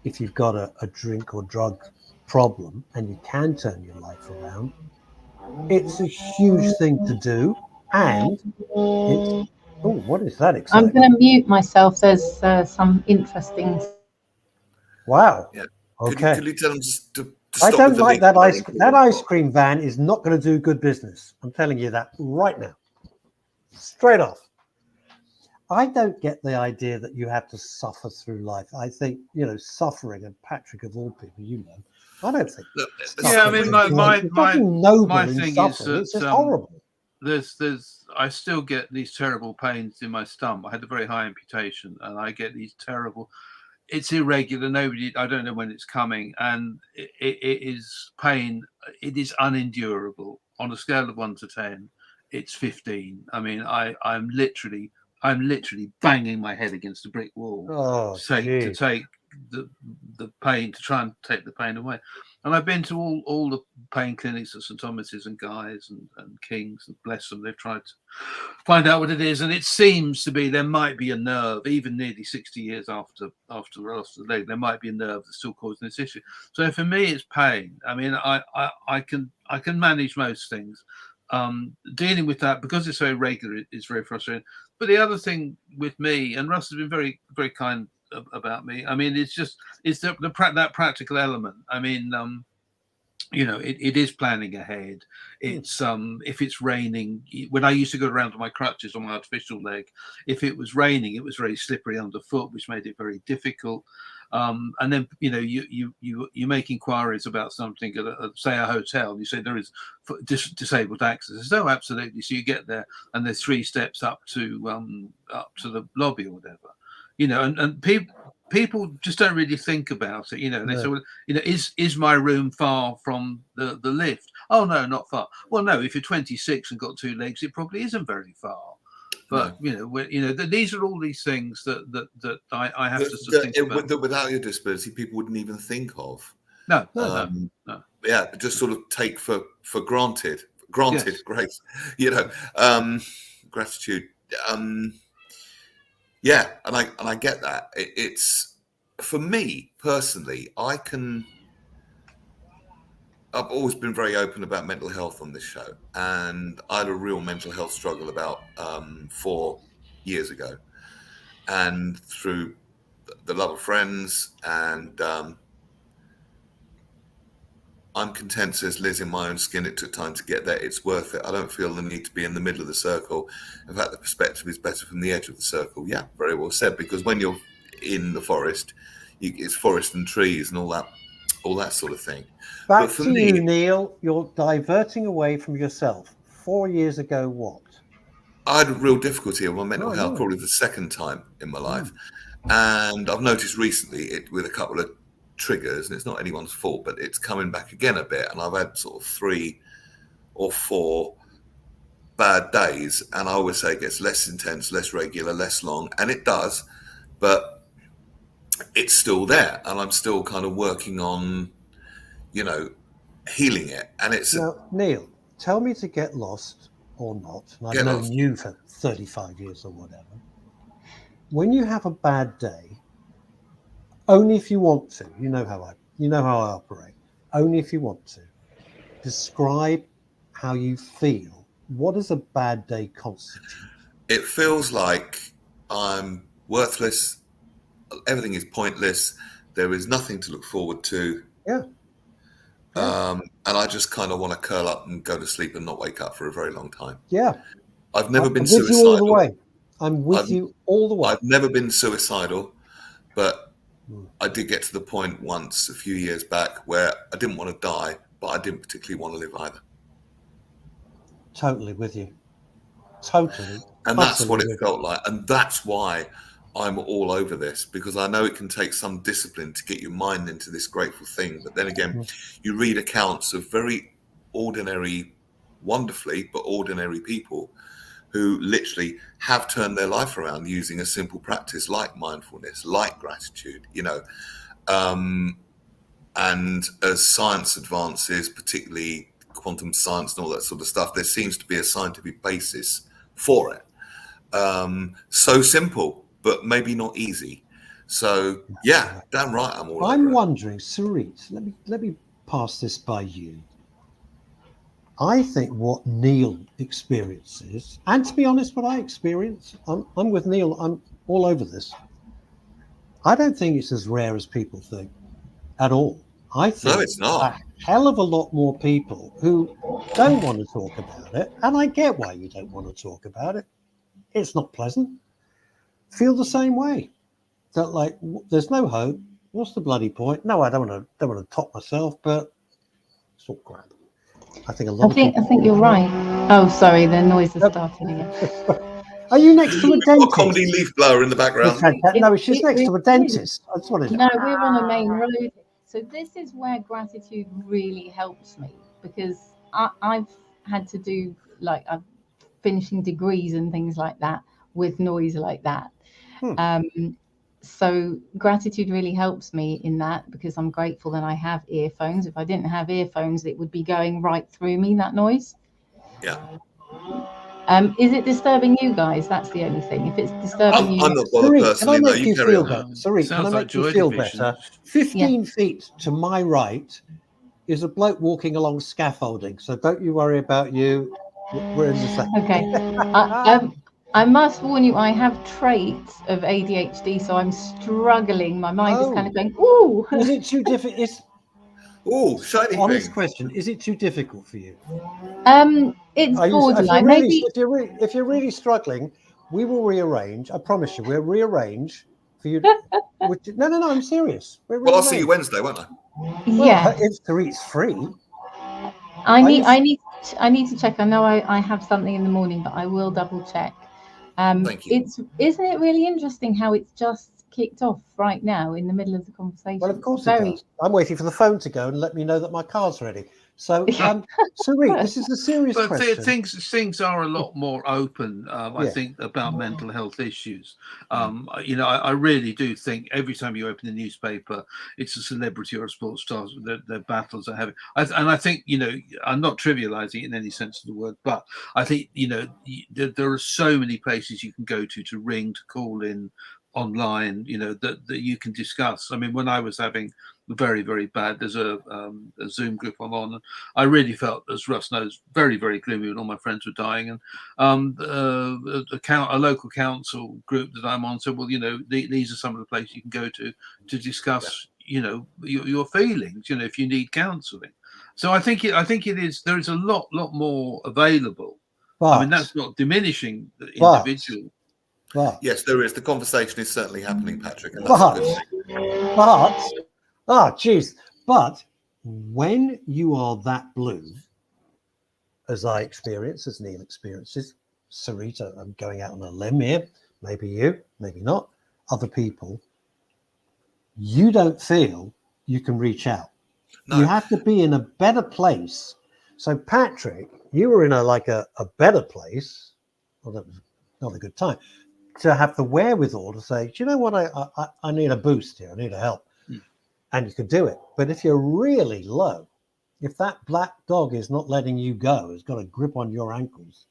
If you've got a drink or drug problem and you can turn your life around, it's a huge thing to do, and it's. Oh, what is that exciting? I'm going to mute myself. There's some interesting. Wow. Yeah. Okay. Could you tell them to stop? I don't like that ice cream. That ice cream van is not going to do good business. I'm telling you that right now. Straight off. I don't get the idea that you have to suffer through life. I think, suffering, and Patrick of all people, I don't think. Yeah, I mean, my thing is that it's just horrible. I still get these terrible pains in my stump. I had a very high amputation, and I get these terrible. It's irregular. I don't know when it's coming, and it is pain. It is unendurable. On a scale of 1 to 10, it's 15. I mean, I'm literally banging my head against a brick wall to take the pain, to try and take the pain away. And I've been to all the pain clinics at St Thomas's and Guy's and King's, and bless them, they've tried to find out what it is. And it seems to be there might be a nerve, even nearly 60 years after the loss of the leg, there might be a nerve that's still causing this issue. So for me, it's pain. I mean, I can manage most things. Dealing with that, because it's so regular, it's very frustrating. But the other thing with me, and Russ has been very, very kind about me, I mean, it's that practical element. I mean, it is planning ahead. It's if it's raining, when I used to go around on my crutches on my artificial leg, if it was raining, it was very slippery underfoot, which made it very difficult. And then you make inquiries about something at say a hotel, and you say there is disabled access. Oh, absolutely. So you get there, and there's 3 steps up to the lobby or whatever, and people just don't really think about it, They say, well, is my room far from the lift? Oh no, not far. Well, no, if you're 26 and got 2 legs, it probably isn't very far. But these are all these things that I have to think about. That without your disability, people wouldn't even think of. No. just sort of take for granted, Yes. grace, gratitude. And I get that. It's for me personally. I've always been very open about mental health on this show, and I had a real mental health struggle about 4 years ago, and through the love of friends, and I'm content, says Liz, in my own skin. It took time to get there. It's worth it. I don't feel the need to be in the middle of the circle. In fact, the perspective is better from the edge of the circle. Yeah, very well said. Because when you're in the forest, it's forest and trees and all that sort of thing. Back But for to me, you, Neil. You're diverting away from yourself. 4 years ago, what? I had a real difficulty with my mental Oh, health, no. probably the second time in my life. And I've noticed recently it with a couple of triggers, and it's not anyone's fault, but it's coming back again a bit. And I've had sort of 3 or 4 bad days. And I always say it gets less intense, less regular, less long. And it does, but it's still there. And I'm still kind of working on, healing it. And it's Now, Neil, tell me to get lost or not. And I've Get known lost. you for 35 years or whatever. When you have a bad day, only if you want to, you know how I operate. Only if you want to. Describe how you feel. What does a bad day constitute? it feels like I'm worthless. Everything is pointless. There is nothing to look forward to. Yeah. And I just kind of want to curl up and go to sleep and not wake up for a very long time. Yeah. I've never been I'm with suicidal. you all the way. I'm with you all the way. I've never been suicidal, but I did get to the point once a few years back where I didn't want to die, but I didn't particularly want to live either. Totally with you. Totally. And that's what it felt like. And that's why I'm all over this, because I know it can take some discipline to get your mind into this grateful thing. But then again, you read accounts of very ordinary, wonderfully, but ordinary people who literally have turned their life around using a simple practice like mindfulness, like gratitude, and as science advances, particularly quantum science and all that sort of stuff, there seems to be a scientific basis for it. So simple, but maybe not easy. So yeah, damn right, I'm all I'm over wondering, Sarit, let me pass this by you. I think what Neil experiences, and to be honest, what I experience, I'm with Neil, I'm all over this. I don't think it's as rare as people think at all. I think No, it's not. a hell of a lot more people who don't want to talk about it, and I get why you don't want to talk about it. It's not pleasant. Feel the same way. That like there's no hope. What's the bloody point? No, I don't want to top myself, but it's all crap. I think a lot. I think you're right. Oh, sorry, the noise is starting again. Are you next to a dentist? A comedy leaf blower in the background. No, she's next to a dentist. I just wanted to. No, we're on a main road. So this is where gratitude really helps me, because I've had to do I'm finishing degrees and things like that with noise like that. So gratitude really helps me in that, because I'm grateful that I have earphones. If I didn't have earphones, it would be going right through me, that noise. Yeah. Is it disturbing you guys? That's the only thing. If it's disturbing you, I'm not bothered personally. Can I No, make you you carry feel on. better? Sorry, can I make you feel better? 15 feet to my right is a bloke walking along scaffolding. So don't you worry about you. We're in the same. Okay. I must warn you, I have traits of ADHD, so I'm struggling. My mind is kind of going, ooh. Is it too difficult? Ooh, shiny honest thing. question. Is it too difficult for you? It's borderline. If you're really struggling, we will rearrange. I promise you, we'll rearrange for you. No, I'm serious. Well, I'll see you Wednesday, won't I? Yeah. If Sarit's free. I need to check. I know I have something in the morning, but I will double check. Thank you. Isn't it really interesting how it's just kicked off right now in the middle of the conversation? Well, of course it does. I'm waiting for the phone to go and let me know that my car's ready. So, Sarit, this is a serious But question. things are a lot more open, I think, about mental health issues. I really do think every time you open the newspaper, it's a celebrity or a sports star, the battles are having. And I think, I'm not trivializing it in any sense of the word, but I think, there are so many places you can go to ring, to call in, online, that you can discuss. I mean, when I was having very, very bad, there's a Zoom group I'm on, and I really felt, as Russ knows, very, very gloomy when all my friends were dying, and a local council group that I'm on said, well, these are some of the places you can go to discuss your feelings, if you need counselling. So I think there is a lot more available. I mean, that's not diminishing the individual. But yes, there is. The conversation is certainly happening, Patrick, and that's a good thing. But when you are that blue, as I experience, as Neil experiences, Sarita, I'm going out on a limb here, maybe you, maybe not, other people, you don't feel you can reach out. No. You have to be in a better place. So, Patrick, you were in a better place. Well, that was not a good time. To have the wherewithal to say, do you know what, I need a boost here, I need a help. And you could do it. But if you're really low, if that black dog is not letting you go, has got a grip on your ankles,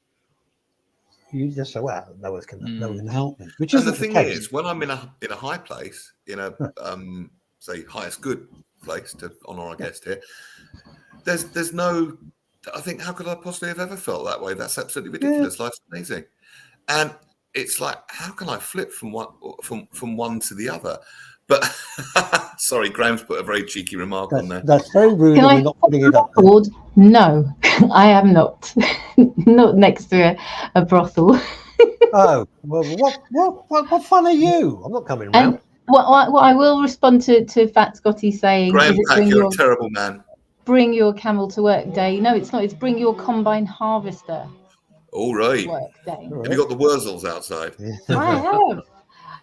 you just say, well, no one can help me. Which is the thing is, when I'm in a high place, in a say highest good place, to honour our guest here, there's no, I think, how could I possibly have ever felt that way? That's absolutely ridiculous. Life's amazing. And it's like, how can I flip from one to the other? But sorry, Graham's put a very cheeky remark on there. That's very rude. Can we're not putting it up. No, I am not. Not next to a brothel. Oh, well, what fun are you? I'm not coming round. And what I will respond to Fat Scotty saying, Graham Pack, you're a terrible man. Bring your camel to work day. No, it's not. It's bring your combine harvester. All right. Work day. Have you got the Wurzels outside? I have.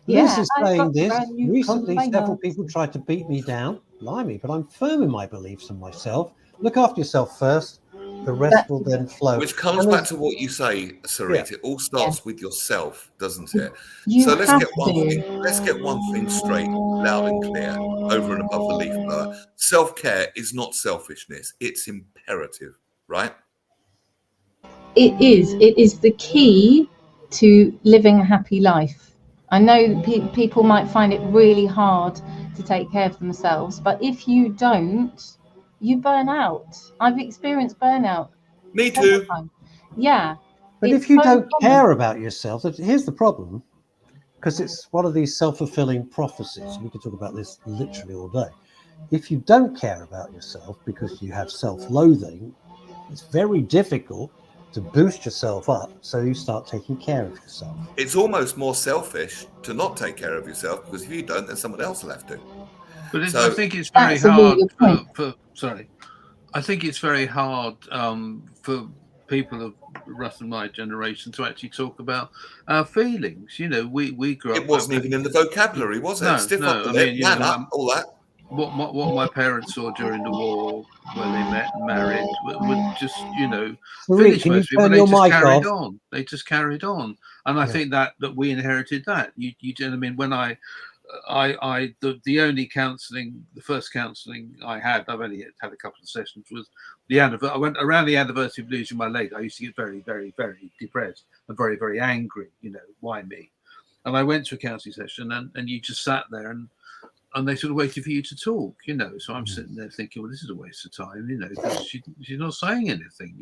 Liz is saying this. Recently, several people tried to beat me down. Blimey, but I'm firm in my beliefs and myself. Look after yourself first. The rest will then flow. Which comes back to what you say, Sarit. It all starts with yourself, doesn't it? So let's get one thing straight, loud and clear, over and above the leaf blower. Self-care is not selfishness. It's imperative, right? It is. It is the key to living a happy life. I know people might find it really hard to take care of themselves, but if you don't, you burn out. I've experienced burnout. Me too. Yeah. But if you don't care about yourself, here's the problem, because it's one of these self-fulfilling prophecies. We could talk about this literally all day. If you don't care about yourself because you have self-loathing, it's very difficult to boost yourself up, so you start taking care of yourself. It's almost more selfish to not take care of yourself, because if you don't, then someone else will have to. But I think it's very hard I think it's very hard for people of Russ and my generation to actually talk about our feelings. We grew up. It wasn't even in the vocabulary, was it? Stiff up the lip, man up, all that. What my parents saw during the war, when they met and married, would just finish most people. They just carried on. They just carried on, and I think that we inherited that. You know what I mean? When the only counselling, the first counselling I had, I've only had a couple of sessions, was I went around the anniversary of losing my leg. I used to get very, very, very depressed and very, very angry. Why me? And I went to a counselling session, and you just sat there and they sort of waited for you to talk, So I'm sitting there thinking, well, this is a waste of time, because she's not saying anything,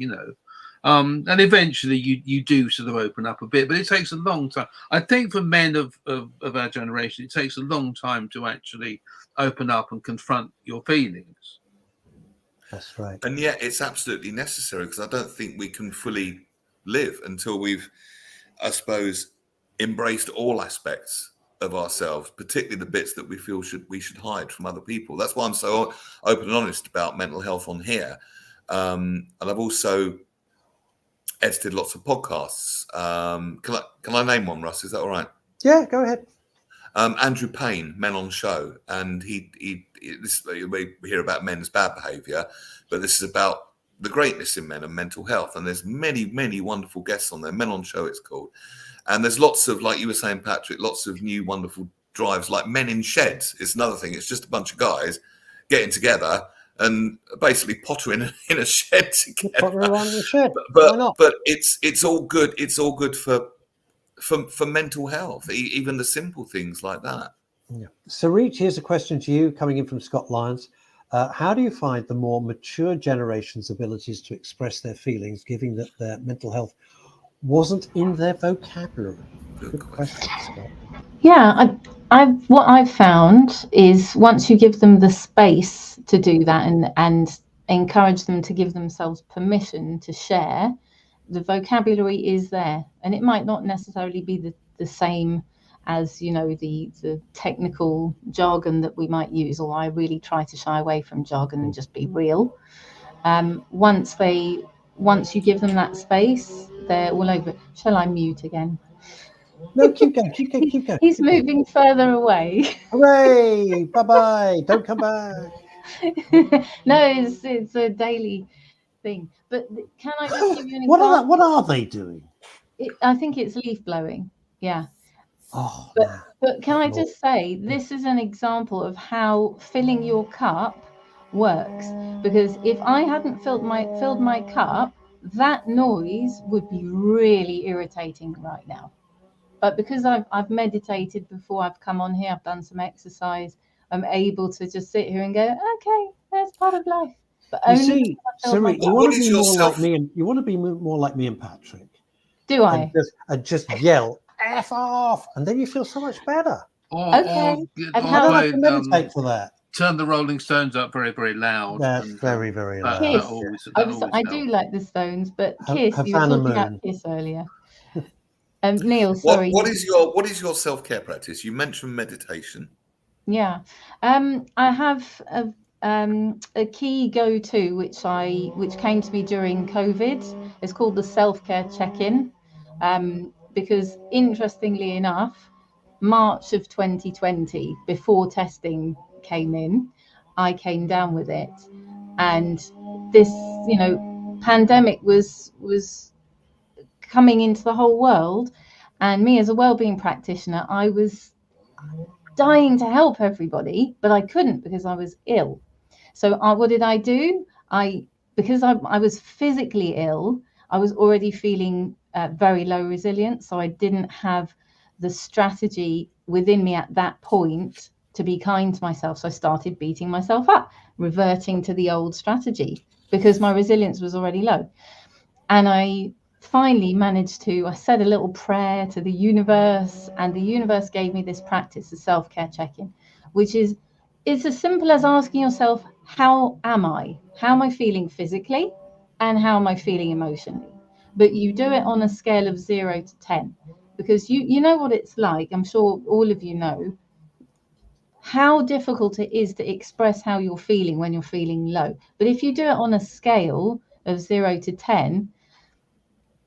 And eventually you do sort of open up a bit, but it takes a long time. I think for men of our generation, it takes a long time to actually open up and confront your feelings. That's right. And yet it's absolutely necessary, because I don't think we can fully live until we've, I suppose, embraced all aspects of ourselves, particularly the bits that we feel we should hide from other people. That's why I'm so open and honest about mental health on here. And I've also edited lots of podcasts. Can I name one, Russ? Is that all right? Yeah, go ahead. Andrew Payne, Men on Show, and we hear about men's bad behaviour, but this is about the greatness in men and mental health. And there's many, many wonderful guests on there. Men on Show, it's called. And there's lots of, like you were saying, Patrick, lots of new wonderful drives, like Men in Sheds. It's another thing. It's just a bunch of guys getting together and basically pottering in a shed together. Pottering around in the shed. But it's all good. It's all good for mental health, even the simple things like that. Yeah. Sarit, here's a question to you coming in from Scott Lyons. How do you find the more mature generation's abilities to express their feelings, given that their mental health wasn't in their vocabulary? Good question, Scott. Yeah, what I've found is once you give them the space to do that and encourage them to give themselves permission to share, the vocabulary is there, and it might not necessarily be the same as, you know, the technical jargon that we might use, or I really try to shy away from jargon and just be real. Once you give them that space, they're all over it. Shall I mute again? No, keep going. He's moving further away. Hooray! Bye-bye. Don't come back. No, it's a daily thing. But can I just give you an example? What are they doing? I think it's leaf blowing. Yeah. Oh, but can I just say, this is an example of how filling your cup works. Because if I hadn't filled my cup, that noise would be really irritating right now. But because I've meditated before I've come on here, I've done some exercise, I'm able to just sit here and go, okay, that's part of life. But you see, Sarit, you want to be more like me, and you want to be more like me and Patrick. Do I? And just yell F off, and then you feel so much better. Okay. And how do I meditate for that? Turn the Rolling Stones up very, very loud. That's very, very loud. Kiss. I do like the Stones, but Kiss. You were talking about Kiss earlier. Neil, sorry. What is your self-care practice? You mentioned meditation. Yeah, I have a key go-to which came to me during COVID. It's called the self-care check-in, because interestingly enough, March of 2020, before testing came in, I came down with it, and this, you know, pandemic was coming into the whole world, and me as a wellbeing practitioner, I was dying to help everybody, but I couldn't because I was ill. So what did I do? Because I was physically ill, I was already feeling very low resilience, so I didn't have the strategy within me at that point to be kind to myself. So I started beating myself up, reverting to the old strategy because my resilience was already low. And I finally managed to, I said a little prayer to the universe, and the universe gave me this practice, a self-care check-in, which is, it's as simple as asking yourself, how am I? How am I feeling physically? And how am I feeling emotionally? But you do it on a scale of 0 to 10, because you know what it's like. I'm sure all of you know how difficult it is to express how you're feeling when you're feeling low. But if you do it on a scale of 0 to 10,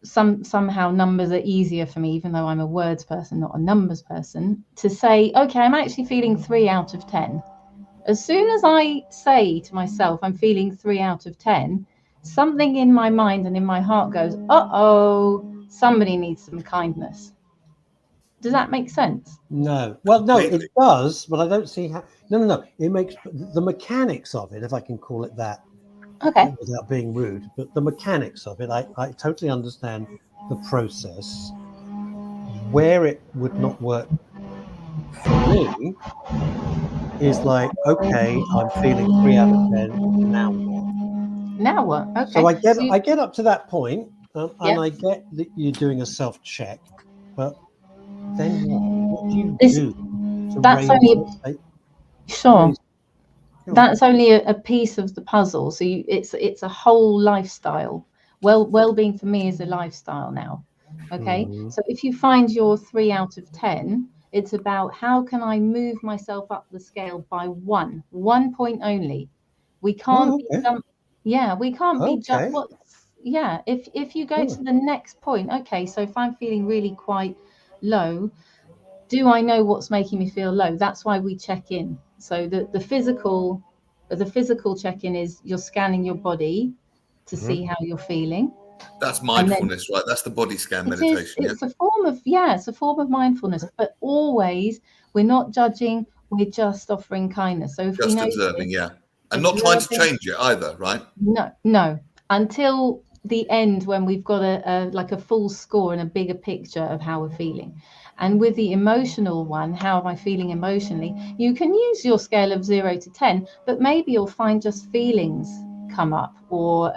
somehow numbers are easier for me, even though I'm a words person, not a numbers person, to say, okay, I'm actually feeling 3 out of 10. As soon as I say to myself, I'm feeling 3 out of 10, something in my mind and in my heart goes, uh-oh, somebody needs some kindness. Does that make sense? No. Well, no, it does, but I don't see how. No. It makes the mechanics of it, if I can call it that, okay, without being rude, but the mechanics of it, I totally understand the process. Where it would not work for me is like, okay, I'm feeling 3 out of 10. Now what? Now what? Okay. So I get up to that point, and I get that you're doing a self-check, but then what do you do? That's only sure. That's only a piece of the puzzle. So it's a whole lifestyle. Well-being for me is a lifestyle now. Okay. Mm-hmm. So if you find your 3 out of 10, it's about how can I move myself up the scale by 1 point only. We can't we can't be just if you go to the next point, okay, so if I'm feeling really quite low, do I know what's making me feel low? That's why we check in. So the physical check-in is you're scanning your body to see how you're feeling. That's And then mindfulness, right? That's the body scan meditation. it's a form of, it's a form of mindfulness, but always we're not judging, we're just offering kindness. So if we Just notice, observing, and not trying to change it either, right? No, until the end, when we've got a like a full score and a bigger picture of how we're feeling. And with the emotional one, how am I feeling emotionally? You can use your scale of 0 to 10, but maybe you'll find just feelings come up, or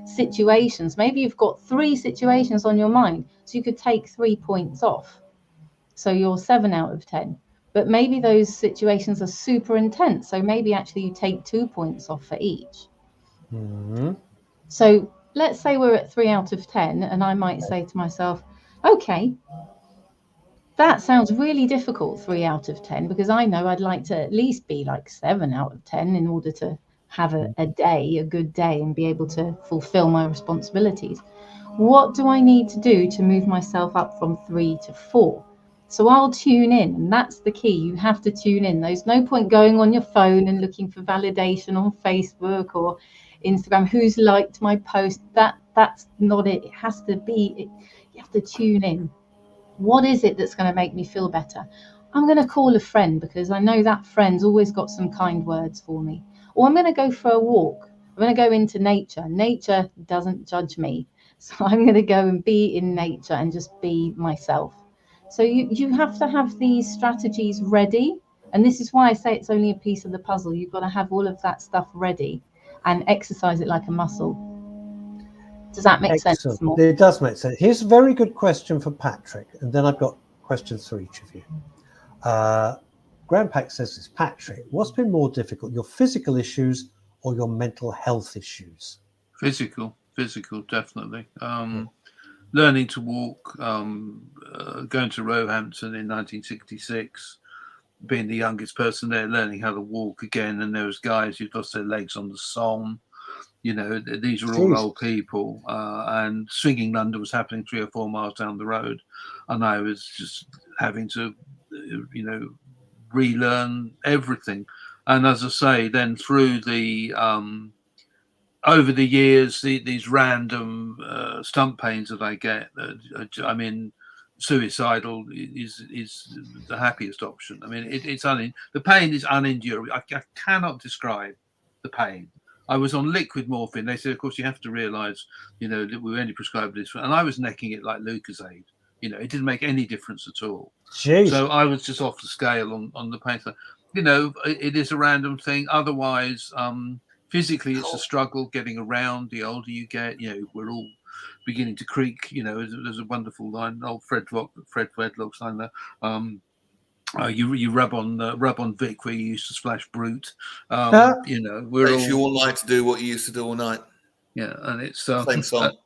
situations. Maybe you've got 3 situations on your mind, so you could take 3 points off. So you're 7 out of 10. But maybe those situations are super intense. So maybe actually you take 2 points off for each. So let's say we're at 3 out of 10, and I might say to myself, okay, that sounds really difficult, 3 out of 10, because I know I'd like to at least be like 7 out of 10 in order to have a good day, and be able to fulfill my responsibilities. What do I need to do to move myself up from 3 to 4? So I'll tune in, and that's the key. You have to tune in. There's no point going on your phone and looking for validation on Facebook or Instagram. Who's liked my post? That's not it. It has to be, you have to tune in. What is it that's going to make me feel better? I'm going to call a friend, because I know that friend's always got some kind words for me. Or I'm going to go for a walk. I'm going to go into nature. Nature doesn't judge me. So I'm going to go and be in nature and just be myself. So you have to have these strategies ready. And this is why I say it's only a piece of the puzzle. You've got to have all of that stuff ready and exercise it like a muscle. Does that make sense? It does make sense. Here's a very good question for Patrick, and then I've got questions for each of you. Graham Pack says this: Patrick, what's been more difficult, your physical issues or your mental health issues? Physical, definitely. Learning to walk, going to Roehampton in 1966, being the youngest person there, learning how to walk again. And there was guys who'd lost their legs on the Somme. You know, these were all old people, and Swinging London was happening 3 or 4 miles down the road, and I was just having to, relearn everything. And as I say, then through the over the years, these random stump pains that I get, I mean, suicidal is the happiest option. I mean, the pain is unendurable. I cannot describe the pain. I was on liquid morphine. They said, of course, you have to realize, that we only prescribed this. And I was necking it like Lucozade. It didn't make any difference at all. Jeez. So I was just off the scale on the pain. So, it is a random thing. Otherwise, physically, it's a struggle getting around. The older you get, we're all beginning to creak. There's a wonderful line, old Fred Wedlock's line there. You rub on Vic where you used to splash Brute. We're Takes you all night to do what you used to do all night. Yeah, and it's same song.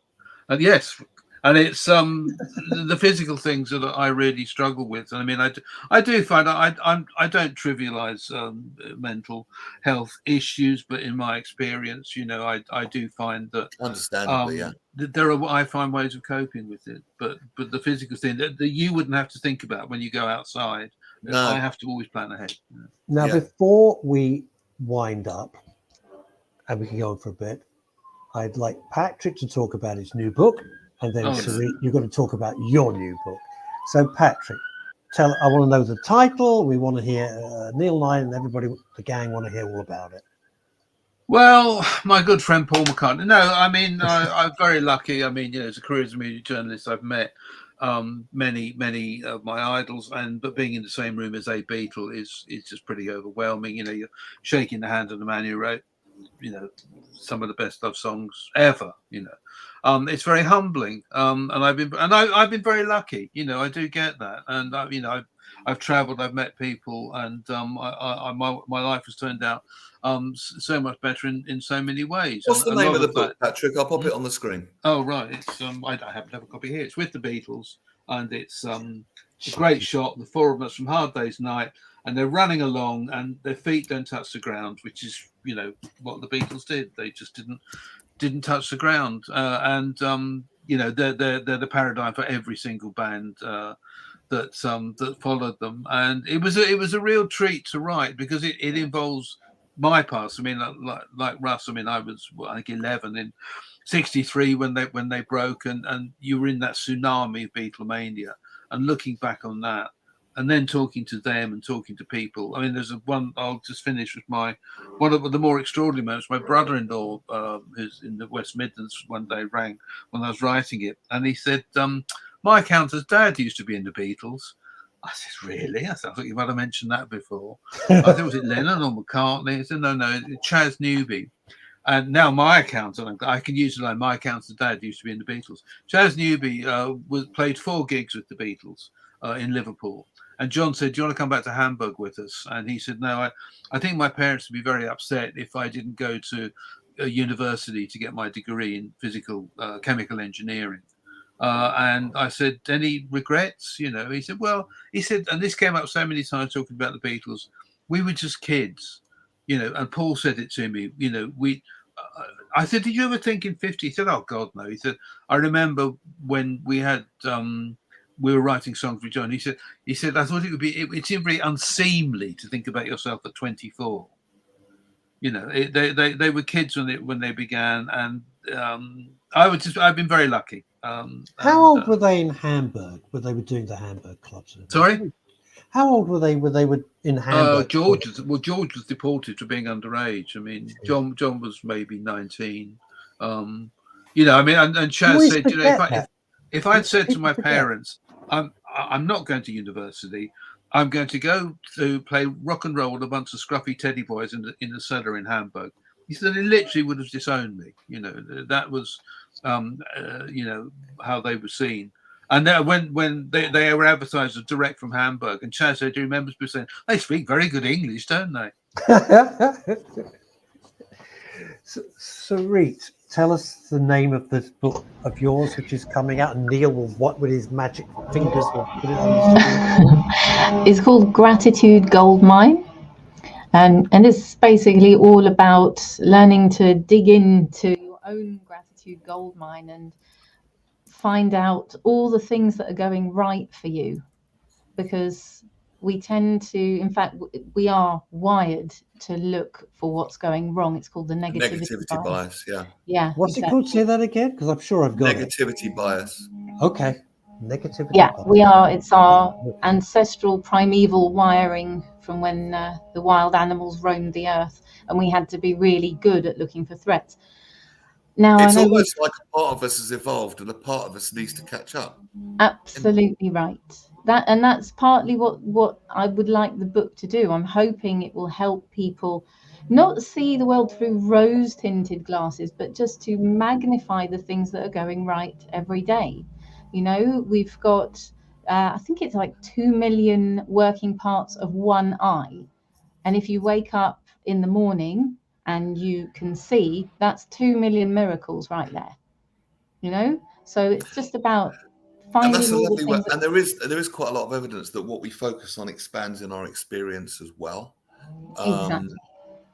And yes, and it's the physical things that I really struggle with. And I mean, I do find I don't trivialize mental health issues, but in my experience, I do find that understandably, I find ways of coping with it. But the physical thing that you wouldn't have to think about when you go outside. No. I have to always plan ahead. Now, before we wind up, and we can go on for a bit, I'd like Patrick to talk about his new book, and then Sarit, you're going to talk about your new book. So, Patrick, I want to know the title. We want to hear Neil Longie and everybody, the gang, want to hear all about it. Well, my good friend Paul McCartney. No, I mean, I'm very lucky. I mean, as a career as a music journalist, I've met many of my idols, but being in the same room as a Beatle is just pretty overwhelming. You're shaking the hand of the man who wrote, some of the best love songs ever. It's very humbling. And I've been very lucky. I do get that, and I've traveled, I've met people, and my life has turned out so much better in so many ways. What's the name of the book, Patrick? I'll pop it on the screen. Oh, right. It's I happen to have a copy here. It's with the Beatles, and it's a great shot. The 4 of us from Hard Day's Night, and they're running along, and their feet don't touch the ground, which is what the Beatles did. They just didn't touch the ground, and they're the paradigm for every single band that followed them. And it was a real treat to write, because it involves my past. I mean, like Russ. I mean, I was I think 11 in '63 when they broke, and you were in that tsunami of Beatlemania, and looking back on that, and then talking to them and talking to people. I mean, there's one. I'll just finish with one of the more extraordinary moments. My brother-in-law, who's in the West Midlands, one day rang when I was writing it, and he said, "My accountan's dad used to be in the Beatles." I said, "Really?" I said, "I thought you might have mentioned that before." I think, was it Lennon or McCartney? He said, "No, Chas Newby." And now my accountant, I can use it like my accountant's dad used to be in the Beatles. Chas Newby played 4 gigs with the Beatles in Liverpool. And John said, "Do you want to come back to Hamburg with us?" And he said, "No, I think my parents would be very upset if I didn't go to a university to get my degree in chemical engineering." And I said, "Any regrets?" You know, he said, and this came up so many times talking about the Beatles, we were just kids, you know, and Paul said it to me, you know, I said, "Did you ever think in 50?" He said, "Oh God, no." He said, "I remember when we had, we were writing songs with John." He said, "I thought it seemed very unseemly to think about yourself at 24. You know, they were kids when they began, and I've been very lucky." How old were they in Hamburg when they were doing the Hamburg clubs? Sorry? How old were they when they were in Hamburg? George was deported for being underage. I mean, John was maybe 19. You know, I mean, and Chas said, you know, if I'd said to my parents, I'm not going to university, I'm going to go to play rock and roll with a bunch of scruffy teddy boys in the cellar in Hamburg, he said he literally would have disowned me. You know, that was, you know, how they were seen. And then when they were advertised as direct from Hamburg, and Chas said he remembers saying, "They speak very good English, don't they?" Sarit, tell us the name of this book of yours, which is coming out, and Neil will, what with his magic fingers, will put it on the screen. It's called Gratitude Goldmine. And it's basically all about learning to dig into your own gratitude goldmine and find out all the things that are going right for you, because we tend to, in fact, we are wired to look for what's going wrong. It's called the negativity bias. Yeah. What's it called? Say that again, because I'm sure I've got negativity bias. Okay. Negativity. Yeah, we are. It's our ancestral primeval wiring from when the wild animals roamed the earth, and we had to be really good at looking for threats. Now, it's almost like a part of us has evolved, and a part of us needs to catch up. Absolutely right. That's partly what I would like the book to do. I'm hoping it will help people not see the world through rose-tinted glasses, but just to magnify the things that are going right every day. You know, we've got, I think it's like 2 million working parts of one eye. And if you wake up in the morning and you can see, that's 2 million miracles right there. You know, so it's just about finding. And that's a lovely way. And there is quite a lot of evidence that what we focus on expands in our experience as well. Exactly.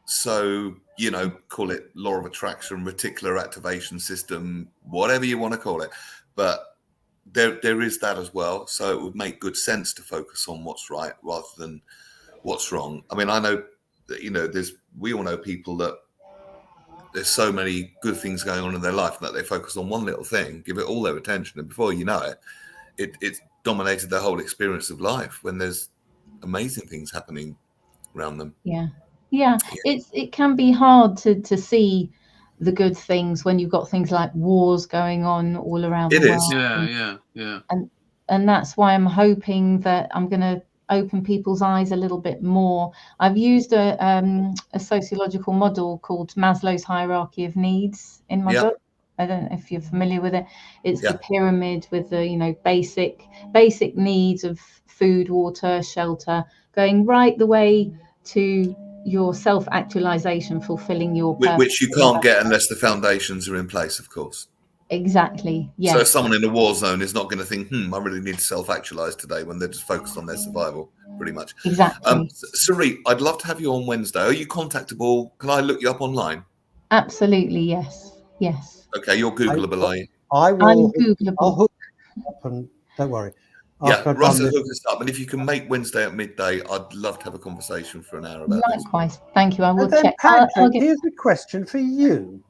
So, you know, call it law of attraction, reticular activation system, whatever you want to call it. But there is that as well. So it would make good sense to focus on what's right rather than what's wrong. I mean, I know that, you know, we all know people that there's so many good things going on in their life that they focus on one little thing, give it all their attention, and before you know it, it's dominated their whole experience of life when there's amazing things happening around them. Yeah. It can be hard to see the good things when you've got things like wars going on all around the world. Yeah. And that's why I'm hoping that I'm going to open people's eyes a little bit more. I've used a sociological model called Maslow's hierarchy of needs in my book. I don't know if you're familiar with it. It's the pyramid with the, you know, basic needs of food, water, shelter, going right the way to your self-actualization, fulfilling your purpose. Which you can't get unless the foundations are in place, of course. Exactly. Yeah. So someone in a war zone is not going to think, I really need to self-actualize today, when they're just focused on their survival, pretty much. Exactly. Sarit, I'd love to have you on Wednesday. Are you contactable? Can I look you up online? Absolutely, yes. Okay, you're Googleable, are you? I will. I'm Googleable. I'll hook up, and don't worry. after I've Russ done will this. hook us up. And if you can make Wednesday at midday, I'd love to have a conversation for an hour about this. Likewise. Thank you. I will And then, check. Patrick, here's a question for you,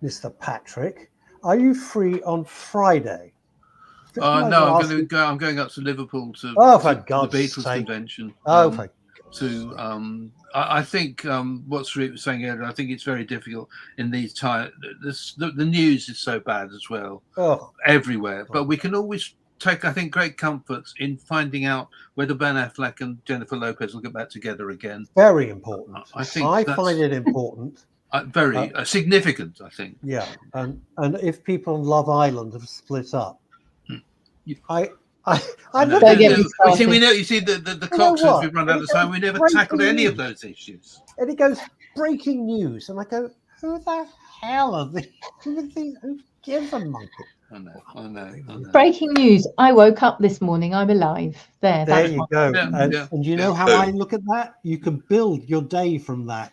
Mr. Patrick. Are you free on Friday? No, I'm going up to Liverpool to the Beatles convention. I think what Sarit was saying earlier, I think it's very difficult in these times. The news is so bad as well, everywhere. But we can always take, I think, great comforts in finding out whether Ben Affleck and Jennifer Lopez will get back together again. Very important. I think I find it important. Very significant, I think. Yeah, and if people on Love Island have split up, I know. You see, the clock says we've run out of time. We never tackled any of those issues. And it goes breaking news, and I go, who the hell are these? Who gives a monkey? I know. Breaking news. I woke up this morning. I'm alive. There you go. And you know how I look at that? You can build your day from that.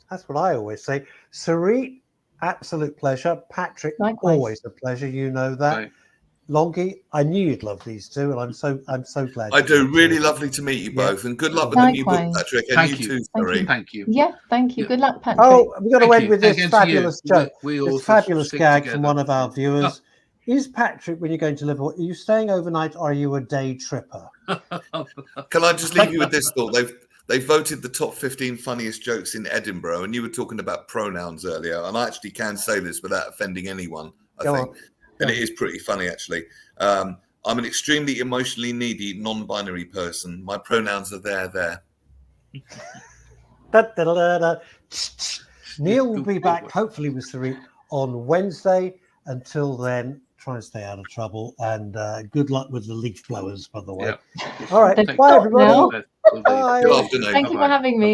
That's what I always say. Sarit, absolute pleasure. Patrick, likewise. Always a pleasure. You know that. Right. Longie, I knew you'd love these two, and I'm so glad. I do. Really lovely to meet you both, and good luck with the new book, Patrick. And you too, Sarit. Thank you. Yeah, thank you. Good luck, Patrick. Oh, we've got to end with this fabulous joke. This fabulous gag from one of our viewers. Is Patrick, when you're going to Liverpool, are you staying overnight or are you a day tripper? Can I just leave you with this thought? They voted the top 15 funniest jokes in Edinburgh, and you were talking about pronouns earlier, and I actually can say this without offending anyone, I think. And it is pretty funny, actually. I'm an extremely emotionally needy, non-binary person. My pronouns are there. Neil will be back, hopefully, with Sarit on Wednesday. Until then, try and stay out of trouble. And good luck with the leaf blowers, by the way. Yeah. All right. Bye, everybody. Bye. Bye. Good afternoon. Thank you for having me.